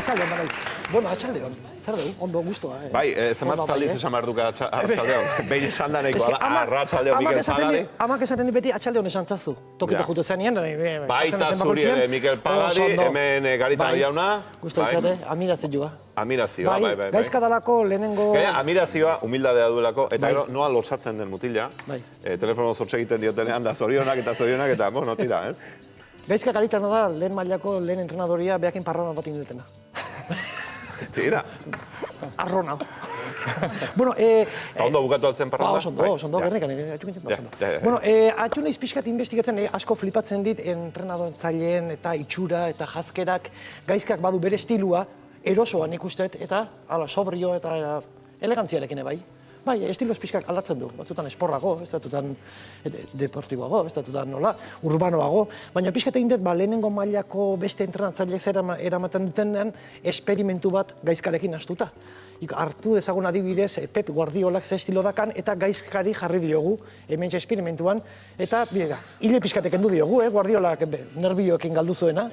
atxaldeon, bai. Bueno, atxaldeon. Zer dugu, ondo guztua. Bai, zenbat taliz esan behar duka atxaldeon. Behin esan da nahikoa da, arratsaldeon Mikel Pagadi. Amak esaten beti atxaldeon esan zazu. Tokite jute zenean. Baita zuri ere Mikel Pagadi, hemen Garitano jauna. Gusto izate, amirazioa. Amirazioa, bai. Gaizka dalako lehenengo... Amirazioa, humildadea duelako, eta gero noa lotsatzen den mutila. Telefono zortxe egiten diotenean da zorionak, eta bueno, tira, ez? Gaizka Garitano da lehen mailako lehen entrenadoria behakin parrana bat indetena. Tira. Arrona. Bueno, ondo bukatu altzen parranda? Ondo, gernikan, atxukintzen da, ondo. Bueno, atxu nahiz pixkat investigatzen, asko flipatzen dit entrenadorentzaileen eta itxura eta jazkerak gaizkak badu bere estilua, erosoan ikustet, eta sobrio eta elegantziarekin bai. Bai, estiloz pixkak aldatzen du, batzutan esporrago, estatutan deportiboago, estatutan nola, urbanoago, baina pixkat egin dut, lehenengo mailako beste entrenatzaileak zer eramaten dutenean, esperimentu bat gaizkarekin astuta. Hartu dezagun adibidez, Pep Guardiolak ze estilo dakan, eta gaizkari jarri diogu, hementxe esperimentuan, eta, hile pixkatek endu diogu, Guardiolak nerbioekin galdu zuena,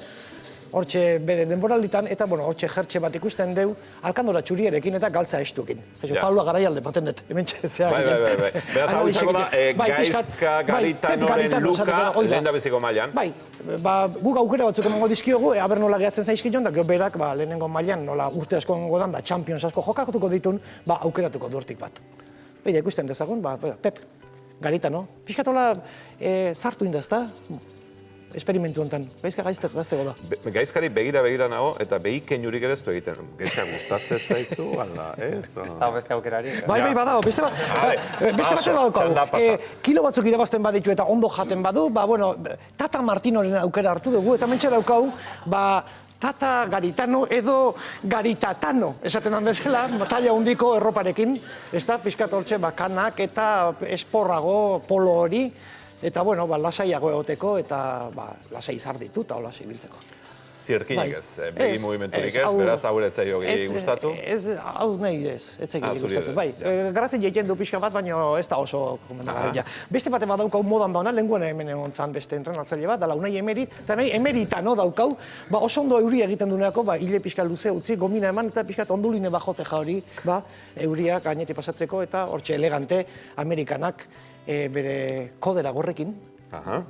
hortxe bere denboralditan, eta hortxe jertxe bat ikusten deu, alkandora txurierekin eta galtza estukin. Paula Garaialde baten dut, hementxe zeak. Bai. Beraz, hau izango da, Gaizka Garitanoren luka lehen da beziko mailan. Bai, guk aukera batzuk emango dizkiogu, aber nola gehatzen zaizkion, da berak lehenengo mailan nola urte asko emango dan, da Champions asko jokatuko ditun, aukeratuko durtik bat. Beida, ikusten dezagun, Pep Garitano, pixkatola sartu indazta, esperimentu honetan. Gaizka gaztego da. Gaizkari begira nago, eta behi keinurik ere ez du egiten. Gaizka gustatzen zaizu, ala, ez? Ez dago beste aukerari. Bai, badago, beste bat badaukagu. Kilo batzuk irabazten baditu eta ondo jaten badu, Tata Martinoren aukera hartu dugu, eta mentxe daukagu, Tata Garitano edo Garitatano, esaten dan bezala, talla hundiko erroparekin, ez da, pixkat hortxe kanak eta esporrago polo hori, eta, lasaiago egoteko eta lasai zarditu eta lasai biltzeko. Zirkinik ez, begi movimenturik ez, beraz hau eretzai hogi gustatu? Ez, hau nahi ez egin gustatu. Bai, garatzen jeiten du pixka bat, baina ez da oso komendagarria. Beste bate bat daukau modan dauna, lenguan hemen egon zan beste entrenatzaile bat, dala unai emerit, eta nahi emeritano daukau, oso ondo euria egiten duneako, hile pixka luze utzi, gomina eman eta pixka onduline bajote jauri, euria gainetik pasatzeko eta hortxe elegante, Amerikanak bere kodera gorrekin,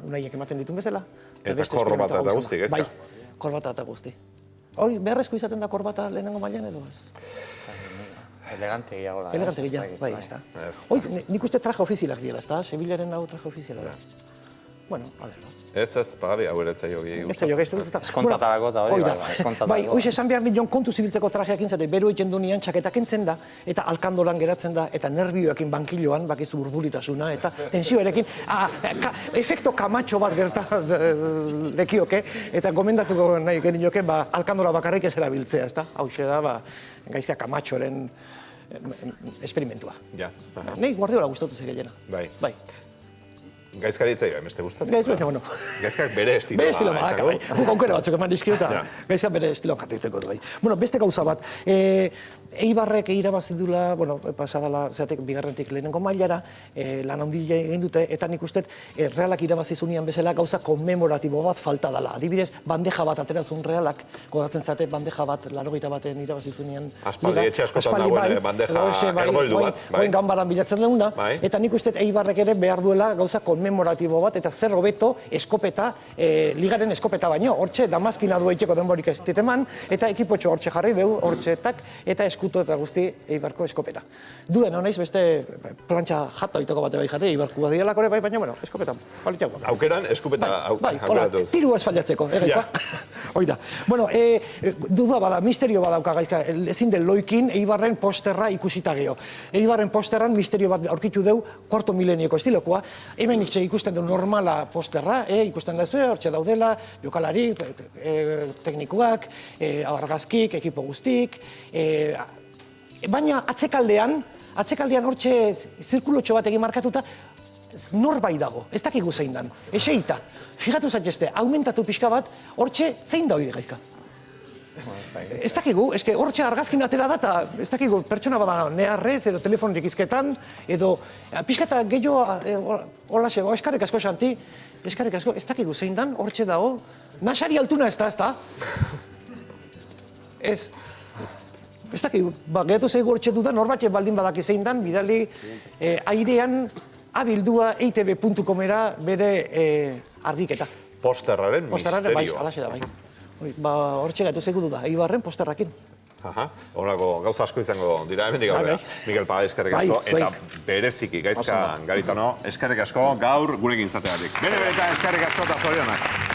unaiek ematen ditun bezala. Eta korbata eta guztik, ezka? Korbata eta guzti. Hori, beharrezko izaten da korbata lehenengo mailan edo? Elegante gehiago da. Elegante gehiago, bai, ez da. Hoi, nik uste traje ofizialak dira, ez da? Sevillaren hau traje ofiziala da. Bueno, ez, Pagadi, hau eretzai hogi gustatu. Etzai hogi, ez dut. Eskontzatarako eta hori, eskontzatarako. Bai, hoiz esan behar nion kontu zibiltzeko trajeak intzate, beru egiten dunean, txaketak entzen da, eta alkandolan geratzen da, eta nerbioekin bankiloan, bakizu urduritasuna, eta tensioarekin, efekto kamatxo bat gerta lekioke, eta gomendatuko nahi genioke, alkandola bakarrik ez erabiltzea, ez da? Hauxe da, gaizka kamatxoren esperimentua. Nei Guardiola gustatu ze gehiena. Bai. Gaizkari etzai, emeste gustatu? Gaizkak bere estiloa. Bere estiloa, bai. Guk aukera batzuk eman dizkiota, gaizkak bere estiloa jarriteko du, bai. Bueno, beste gauza bat. Eibarrek irabazi dula, pasadala, zeatek, bigarrentik lehenengo mailara, lan handi egin dute, eta nik uste, Realak irabazi zunian bezala gauza konmemoratibo bat falta dela. Adibidez, bandeja bat aterazun Realak, goratzen zate, bandeja bat, 80 baten irabazi zunian. Aspaldi, etxe askotan dagoen bandeja ergoldu bat. Oin ganbaran bilatzen duguna, eta nik uste Eibarrek ere behar duela gauza konmemoratibo bat, eta zer hobeto eskopeta, ligaren eskopeta baino, hortxe Damaskina du eitxeko denborik ez diteman, eta ekipotxo hortxe jarri deu, hortxetak, eta eskutu eta guzti Eibarko eskopeta. Duden honaiz beste plantxa jata oitoko bate bai jarri, Eibarko badialakore bai, baina, eskopeta, palitxago. Aukeran, eskopeta aukeratuz. Tiru ez fallatzeko, gaizka? Oida. Bueno, duda bada, misterio badauka gaizka, ezin den loikin Eibarren posterra ikusita geho. Eibarren posterran misterio bat aurkitu deu, kuarto milenioko estilokoa, hemen ikusten du normala posterra, ikusten da zuen, hortxe daudela, jokalari, teknikuak, argazkik, ekipo guztik, baina atzekaldean hortxe zirkulotxo bat egin markatuta, norbait dago, ez dakigu zein dan, eseita. Fijatu zaitezte, aumentatu pixka bat, hortxe zein da hori gaizka. Ez dakigu, hortxe argazkin atera da, eta ez dakigu pertsona bada neharrez, edo telefonik izketan, edo pixka eta gehiago, holaxe, eskarek asko xanti, eskarek asko, ez dakigu zein dan, hortxe dago, nasari altuna ez da, Ez. Ez dakit, gehatu zaigu hortxe dudan, norbait baldin badaki zein dan, bidali airean abildua eitb.comera bere argiketa. Posterraren misterioa. Bai, alaxe da, bai. Hortxe gehatu zaigu duda, Eibarren posterrakin. Horako gauza asko izango dira, hemendik aurrera. Mikel Paga, eskerrik asko, eta bereziki, Gaizka Garitano, eskerrik asko, gaur gurekin izateagatik. Bere eta eskerrik asko eta zorionak.